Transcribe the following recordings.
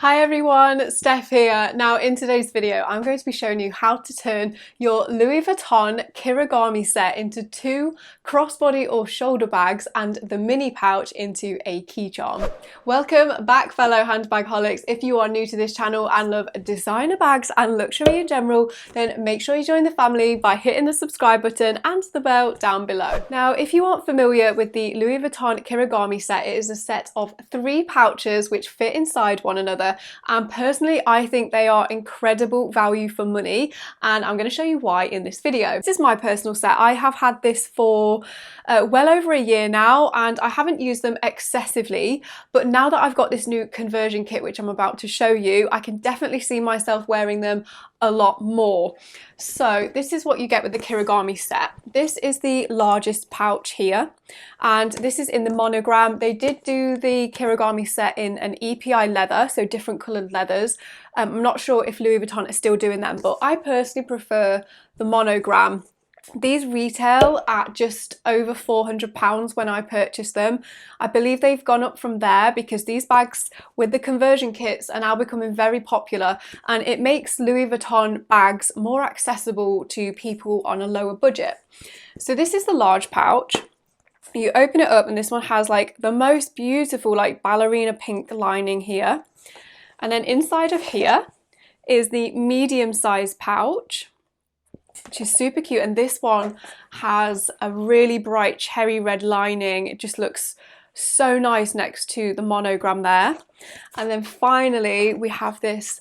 Hi everyone, Steph here. Now in today's video I'm going to be showing you how to turn your Louis Vuitton Kirigami set into two crossbody or shoulder bags and the mini pouch into a key charm. Welcome back fellow handbagholics. If you are new to this channel and love designer bags and luxury in general, then make sure you join the family by hitting the subscribe button and the bell down below. Now if you aren't familiar with the Louis Vuitton Kirigami set, it is a set of 3 pouches which fit inside one another. And personally I think they are incredible value for money, and I'm going to show you why in this video. This is my personal set. I have had this for well over a year now and I haven't used them excessively, but now that I've got this new conversion kit which I'm about to show you, I can definitely see myself wearing them a lot more. So this is what you get with the Kirigami set. This is the largest pouch here and this is in the monogram. They did do the Kirigami set in an EPI leather, so different coloured leathers. I'm not sure if Louis Vuitton is still doing them, but I personally prefer the monogram. These retail at just over £400 when I purchased them. I believe they've gone up from there because these bags with the conversion kits are now becoming very popular, and it makes Louis Vuitton bags more accessible to people on a lower budget. So this is the large pouch. You open it up and this one has like the most beautiful like ballerina pink lining here. And then inside of here is the medium sized pouch, which is super cute, and this one has a really bright cherry red lining. It just looks so nice next to the monogram there. And then finally we have this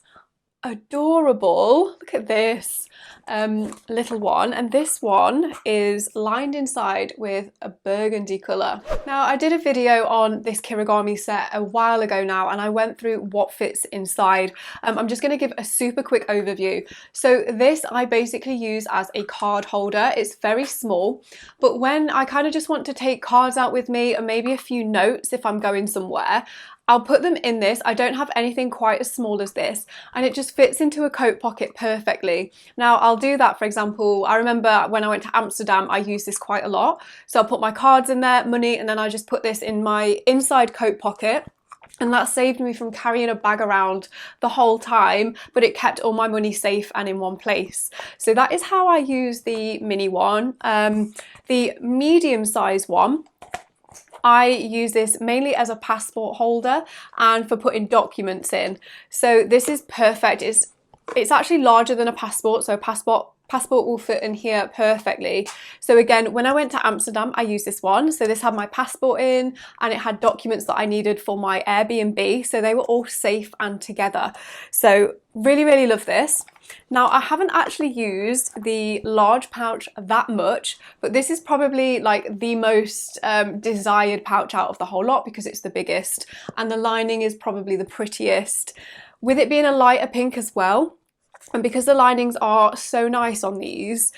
adorable, look at this, little one, and this one is lined inside with a burgundy colour. Now I did a video on this Kirigami set a while ago now and I went through what fits inside. I'm just going to give a super quick overview. So this I basically use as a card holder. It's very small, but when I kind of just want to take cards out with me and maybe a few notes if I'm going somewhere, I'll put them in this. I don't have anything quite as small as this, and it just fits into a coat pocket perfectly. Now I'll do that, for example, I remember when I went to Amsterdam I used this quite a lot. So I'll put my cards in there, money, and then I just put this in my inside coat pocket. And that saved me from carrying a bag around the whole time, but it kept all my money safe and in one place. So that is how I use the mini one. The medium size one, I use this mainly as a passport holder and for putting documents in. So this is perfect. It's actually larger than a passport, so a passport will fit in here perfectly. So again, when I went to Amsterdam I used this one. So this had my passport in and it had documents that I needed for my Airbnb, so they were all safe and together. So really love this. Now I haven't actually used the large pouch that much, but this is probably like the most desired pouch out of the whole lot because it's the biggest and the lining is probably the prettiest, with it being a lighter pink as well. And because the linings are so nice on these,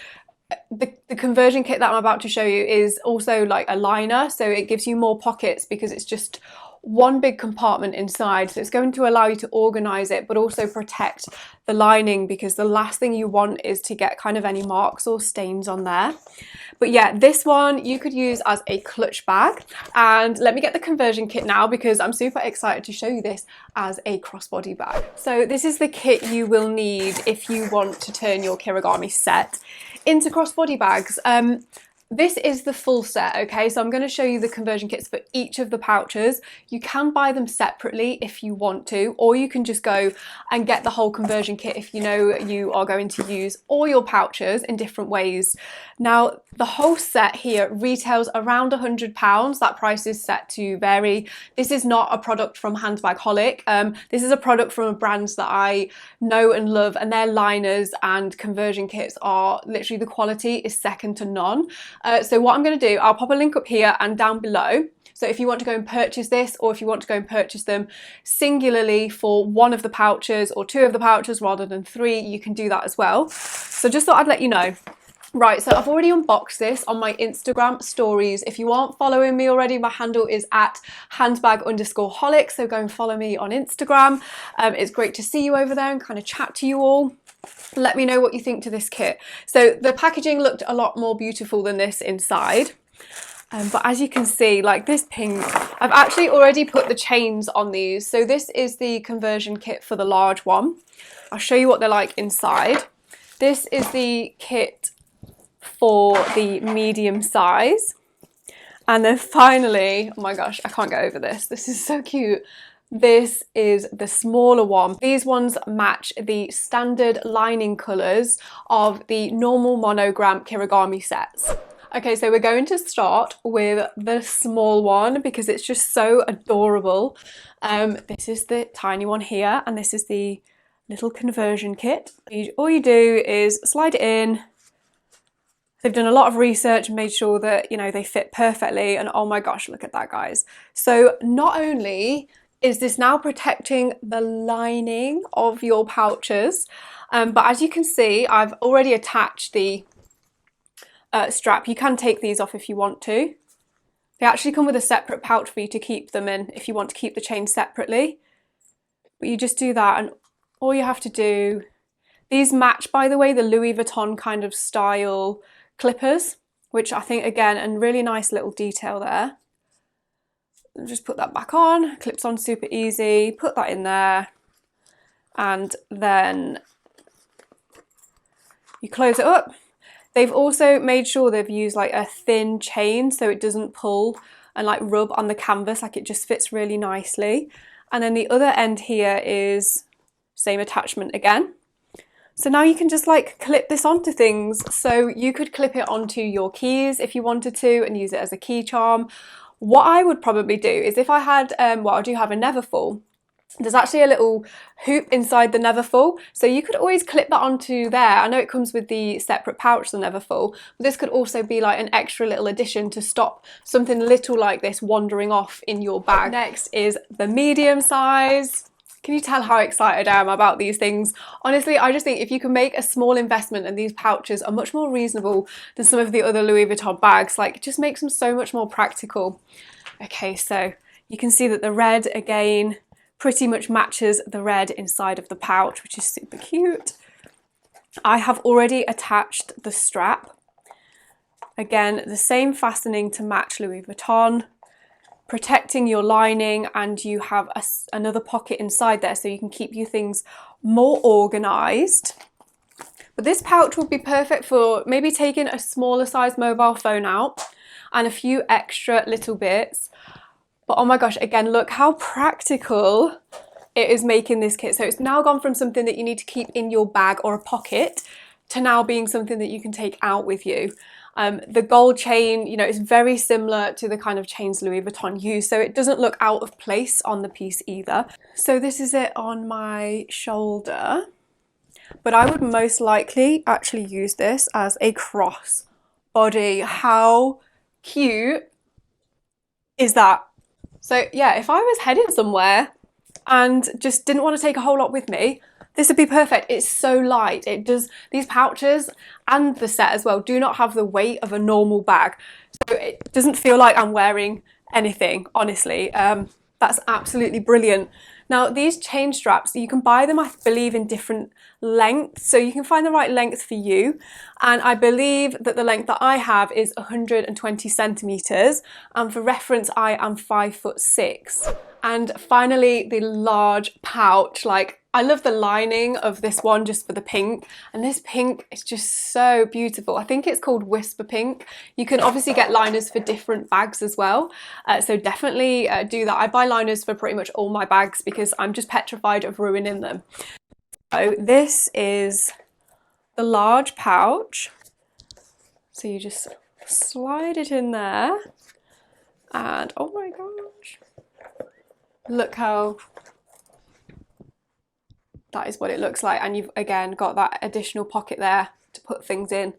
the conversion kit that I'm about to show you is also like a liner, so it gives you more pockets because it's just one big compartment inside. So it's going to allow you to organize it but also protect the lining, because the last thing you want is to get kind of any marks or stains on there. But yeah, this one you could use as a clutch bag. And let me get the conversion kit now because I'm super excited to show you this as a crossbody bag. So this is the kit you will need if you want to turn your Kirigami set into crossbody bags. This is the full set, okay? So I'm going to show you the conversion kits for each of the pouches. You can buy them separately if you want to, or you can just go and get the whole conversion kit if you know you are going to use all your pouches in different ways. Now, the whole set here retails around £100. That price is set to vary. This is not a product from Handbagholic. This is a product from a brand that I know and love, and their liners and conversion kits are literally, the quality is second to none. So what I'm going to do, I'll pop a link up here and down below. So if you want to go and purchase this, or if you want to go and purchase them singularly for one of the pouches or 2 of the pouches rather than 3, you can do that as well. So just thought I'd let you know. Right, so I've already unboxed this on my Instagram stories. If you aren't following me already, my handle is at handbag_holic, so go and follow me on Instagram. It's great to see you over there and kind of chat to you all. Let me know what you think to this kit. So the packaging looked a lot more beautiful than this inside. But as you can see, like this pink, I've actually already put the chains on these. So this is the conversion kit for the large one. I'll show you what they're like inside. This is the kit for the medium size. And then finally, oh my gosh, I can't get over this. This is so cute. This is the smaller one. These ones match the standard lining colours of the normal monogram Kirigami sets. Okay, so we're going to start with the small one because it's just so adorable. This is the tiny one here, and this is the little conversion kit. All you do is slide it in. They've done a lot of research and made sure that, you know, they fit perfectly, and oh my gosh, look at that, guys. So not only is this now protecting the lining of your pouches, but as you can see, I've already attached the strap. You can take these off if you want to. They actually come with a separate pouch for you to keep them in if you want to keep the chain separately. But you just do that, and all you have to do, these match, by the way, the Louis Vuitton kind of style clippers, which I think, again, a really nice little detail there. Just put that back on, clips on super easy, put that in there, and then you close it up. They've also made sure they've used like a thin chain so it doesn't pull and like rub on the canvas, like it just fits really nicely. And then the other end here is same attachment again. So now you can just like clip this onto things. So you could clip it onto your keys if you wanted to and use it as a key charm. What I would probably do is if I had, well, I do have a Neverfull. There's actually a little hoop inside the Neverfull, so you could always clip that onto there. I know it comes with the separate pouch, the Neverfull, but this could also be like an extra little addition to stop something little like this wandering off in your bag. Next is the medium size. Can you tell how excited I am about these things? Honestly, I just think if you can make a small investment, and these pouches are much more reasonable than some of the other Louis Vuitton bags, like it just makes them so much more practical. Okay, so you can see that the red, again, pretty much matches the red inside of the pouch, which is super cute. I have already attached the strap. Again, the same fastening to match Louis Vuitton, protecting your lining, and you have another pocket inside there so you can keep your things more organised. But this pouch would be perfect for maybe taking a smaller size mobile phone out and a few extra little bits. But oh my gosh, again, look how practical it is making this kit. So it's now gone from something that you need to keep in your bag or a pocket to now being something that you can take out with you. The gold chain, you know, is very similar to the kind of chains Louis Vuitton use, so it doesn't look out of place on the piece either. So this is it on my shoulder, but I would most likely actually use this as a crossbody. How cute is that? So yeah, if I was heading somewhere and just didn't want to take a whole lot with me, this would be perfect. It's so light. It does, these pouches and the set as well do not have the weight of a normal bag. So it doesn't feel like I'm wearing anything, honestly. That's absolutely brilliant. Now these chain straps, you can buy them, I believe, in different lengths. So you can find the right length for you. And I believe that the length that I have is 120 centimeters. And for reference, I am 5'6". And finally, the large pouch. Like, I love the lining of this one just for the pink, and this pink is just so beautiful. I think it's called Whisper Pink. You can obviously get liners for different bags as well, so definitely do that. I buy liners for pretty much all my bags because I'm just petrified of ruining them. So this is the large pouch. So you just slide it in there, and oh my gosh, look how that is what it looks like. And you've again got that additional pocket there to put things in,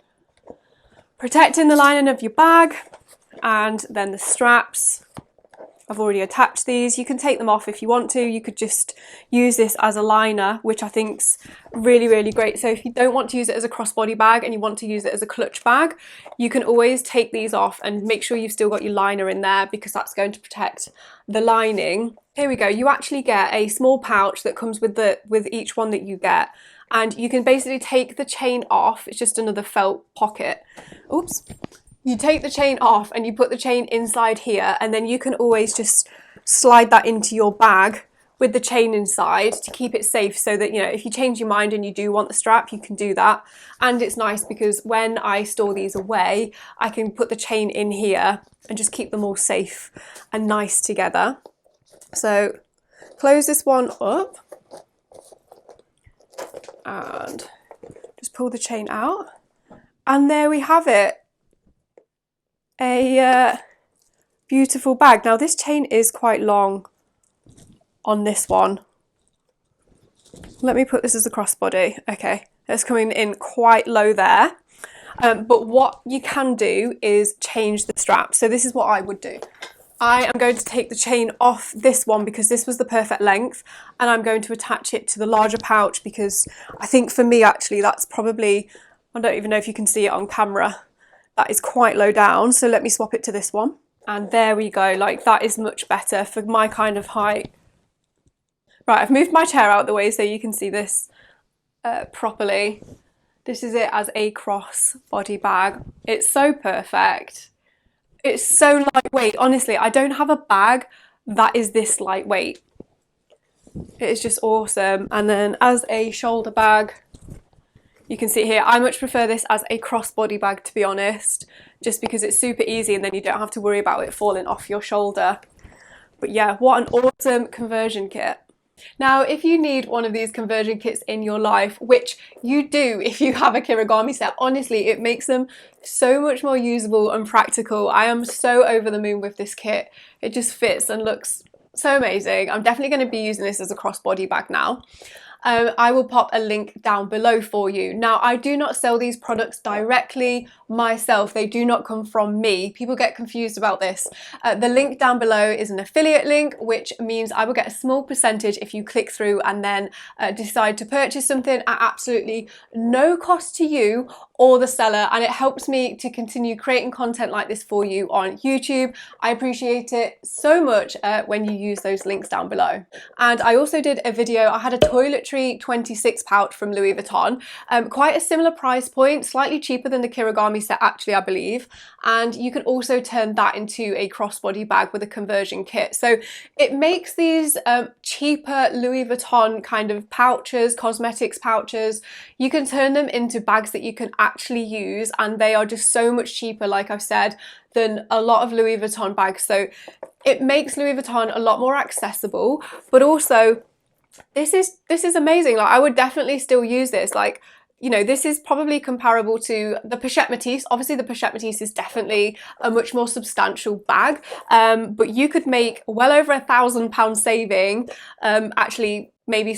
protecting the lining of your bag. And then the straps, I've already attached these. You can take them off if you want to. You could just use this as a liner, which I think's really, really great. So if you don't want to use it as a crossbody bag and you want to use it as a clutch bag, you can always take these off and make sure you've still got your liner in there, because that's going to protect the lining. Here we go. You actually get a small pouch that comes with each one that you get, and you can basically take the chain off. It's just another felt pocket. Oops. You take the chain off and you put the chain inside here, and then you can always just slide that into your bag with the chain inside to keep it safe, so that, you know, if you change your mind and you do want the strap, you can do that. And it's nice because when I store these away, I can put the chain in here and just keep them all safe and nice together. So close this one up and just pull the chain out, and there we have it. A beautiful bag. Now this chain is quite long on this one. Let me put this as a crossbody. Okay, it's coming in quite low there. But what you can do is change the strap. So this is what I would do. I am going to take the chain off this one because this was the perfect length, and I'm going to attach it to the larger pouch because I think for me actually that's probably, I don't even know if you can see it on camera, that is quite low down. So let me swap it to this one, and there we go. Like, that is much better for my kind of height. Right, I've moved my chair out of the way so you can see this properly. This is it as a crossbody bag. It's so perfect. It's so lightweight. Honestly, I don't have a bag that is this lightweight. It is just awesome. And then as a shoulder bag, you can see here, I much prefer this as a crossbody bag, to be honest, just because it's super easy and then you don't have to worry about it falling off your shoulder. But yeah, what an awesome conversion kit. Now, if you need one of these conversion kits in your life, which you do if you have a Kirigami set, honestly, it makes them so much more usable and practical. I am so over the moon with this kit. It just fits and looks so amazing. I'm definitely going to be using this as a crossbody bag now. I will pop a link down below for you. Now, I do not sell these products directly myself. They do not come from me. People get confused about this. The link down below is an affiliate link, which means I will get a small percentage if you click through and then decide to purchase something at absolutely no cost to you or the seller, and it helps me to continue creating content like this for you on YouTube. I appreciate it so much when you use those links down below. And I also did a video, I had a toiletry 26 pouch from Louis Vuitton, quite a similar price point, slightly cheaper than the Kirigami set actually, I believe, and you can also turn that into a crossbody bag with a conversion kit. So it makes these cheaper Louis Vuitton kind of pouches, cosmetics pouches, you can turn them into bags that you can actually use, and they are just so much cheaper, like I've said, than a lot of Louis Vuitton bags. So it makes Louis Vuitton a lot more accessible, but also this is amazing. Like, I would definitely still use this. Like, you know, this is probably comparable to the pochette Matisse. Obviously the pochette Matisse is definitely a much more substantial bag, but you could make well over £1,000 saving, actually maybe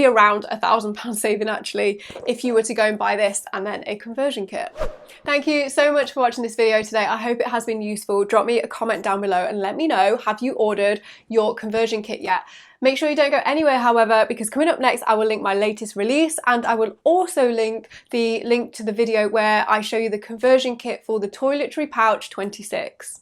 around £1,000 saving actually, if you were to go and buy this and then a conversion kit. Thank you so much for watching this video today. I hope it has been useful. Drop me a comment down below and let me know, have you ordered your conversion kit yet? Make sure you don't go anywhere, however, because coming up next, I will link my latest release, and I will also link to the video where I show you the conversion kit for the toiletry pouch 26.